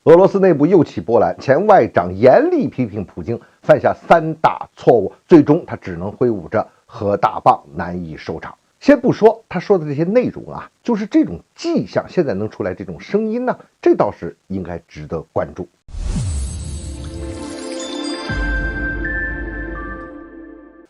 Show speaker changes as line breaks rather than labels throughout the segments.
俄罗斯内部又起波澜，前外长严厉批评普京犯下3大错误，最终他只能挥舞着核大棒难以收场。先不说他说的这些内容啊，就是这种迹象现在能出来这种声音呢，这倒是应该值得关注。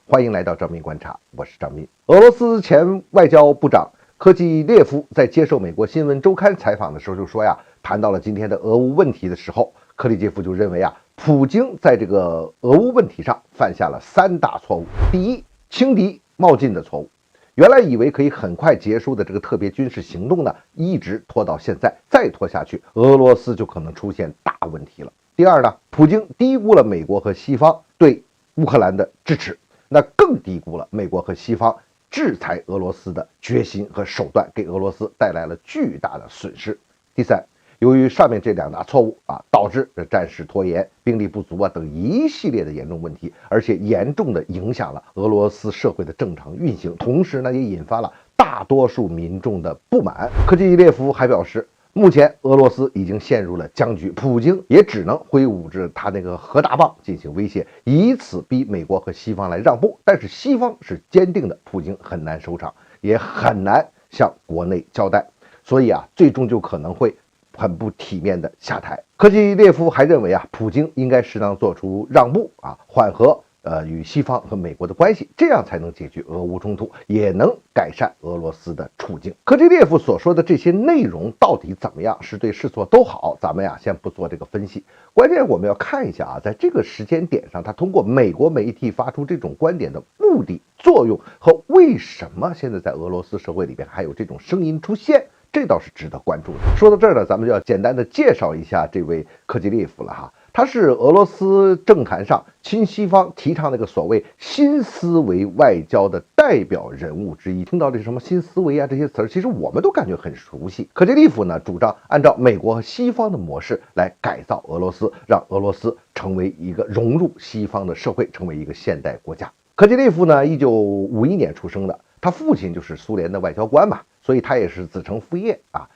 欢迎来到张斌观察，我是张斌。俄罗斯前外交部长科季列夫在接受美国新闻周刊采访的时候就说呀，谈到了今天的俄乌问题的时候，科季列夫就认为啊，普京在这个俄乌问题上犯下了3大错误。第一，轻敌冒进的错误。原来以为可以很快结束的这个特别军事行动呢，一直拖到现在，再拖下去，俄罗斯就可能出现大问题了。第二呢，普京低估了美国和西方对乌克兰的支持，那更低估了美国和西方制裁俄罗斯的决心和手段，给俄罗斯带来了巨大的损失。第三，由于上面这2大错误啊，导致战事拖延、兵力不足啊等一系列的严重问题，而且严重的影响了俄罗斯社会的正常运行，同时呢，也引发了大多数民众的不满。科季列夫还表示，目前俄罗斯已经陷入了僵局，普京也只能挥舞着他那个核大棒进行威胁，以此逼美国和西方来让步。但是西方是坚定的，普京很难收场，也很难向国内交代，所以啊，最终就可能会很不体面的下台。科季列夫还认为啊，普京应该适当做出让步啊，缓和与西方和美国的关系，这样才能解决俄乌冲突，也能改善俄罗斯的处境。科季列夫所说的这些内容到底怎么样，是对是错都好，咱们呀先不做这个分析。关键我们要看一下啊，在这个时间点上，他通过美国媒体发出这种观点的目的、作用和为什么现在在俄罗斯社会里边还有这种声音出现。这倒是值得关注的。说到这儿呢，咱们就要简单的介绍一下这位科季列夫了哈。他是俄罗斯政坛上亲西方、提倡那个所谓新思维外交的代表人物之一。听到这什么新思维啊这些词儿，其实我们都感觉很熟悉。科季列夫呢，主张按照美国和西方的模式来改造俄罗斯，让俄罗斯成为一个融入西方的社会，成为一个现代国家。科季列夫呢，1951年出生的，他父亲就是苏联的外交官嘛。所以他也是子承父业啊，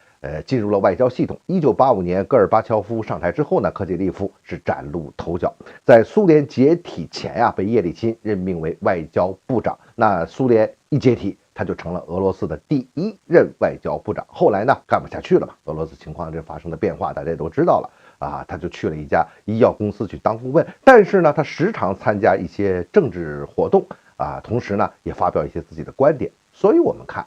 进入了外交系统。1985年戈尔巴乔夫上台之后呢，科季列夫是崭露头角。在苏联解体前呀，被叶利钦任命为外交部长。那苏联一解体，他就成了俄罗斯的第1任外交部长。后来呢，干不下去了嘛，俄罗斯情况这发生的变化大家都知道了啊，他就去了一家医药公司去当顾问。但是呢，他时常参加一些政治活动啊，同时呢，也发表一些自己的观点。所以我们看。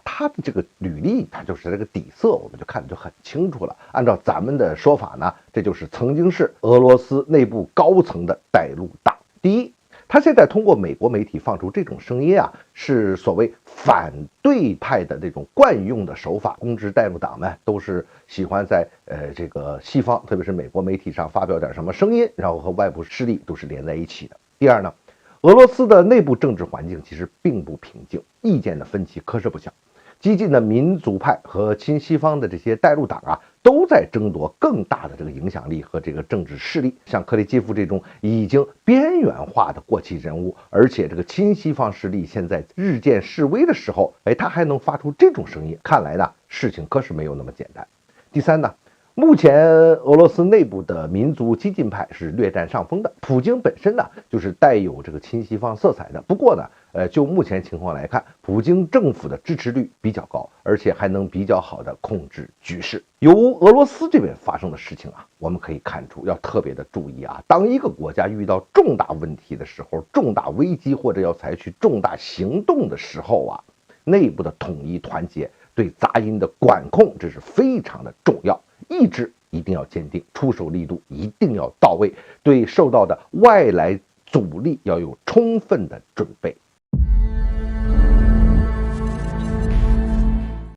他的这个履历，他就是这个底色，我们就看得就很清楚了。按照咱们的说法呢，这就是曾经是俄罗斯内部高层的带路党。第一，他现在通过美国媒体放出这种声音啊，是所谓反对派的这种惯用的手法。公知带路党们都是喜欢在这个西方，特别是美国媒体上发表点什么声音，然后和外部势力都是连在一起的。第二呢，俄罗斯的内部政治环境其实并不平静，意见的分歧可是不小。激进的民族派和亲西方的这些带路党啊，都在争夺更大的这个影响力和这个政治势力。像科列基夫这种已经边缘化的过气人物，而且这个亲西方势力现在日渐式微的时候，他还能发出这种声音，看来呢，事情可是没有那么简单。第三呢，目前俄罗斯内部的民族激进派是略占上风的，普京本身呢就是带有这个亲西方色彩的。不过呢，就目前情况来看，普京政府的支持率比较高，而且还能比较好的控制局势。由俄罗斯这边发生的事情啊，我们可以看出要特别的注意啊。当一个国家遇到重大问题的时候，重大危机或者要采取重大行动的时候啊，内部的统一团结，对杂音的管控，这是非常的重要。意志一定要坚定，出手力度一定要到位，对受到的外来阻力要有充分的准备。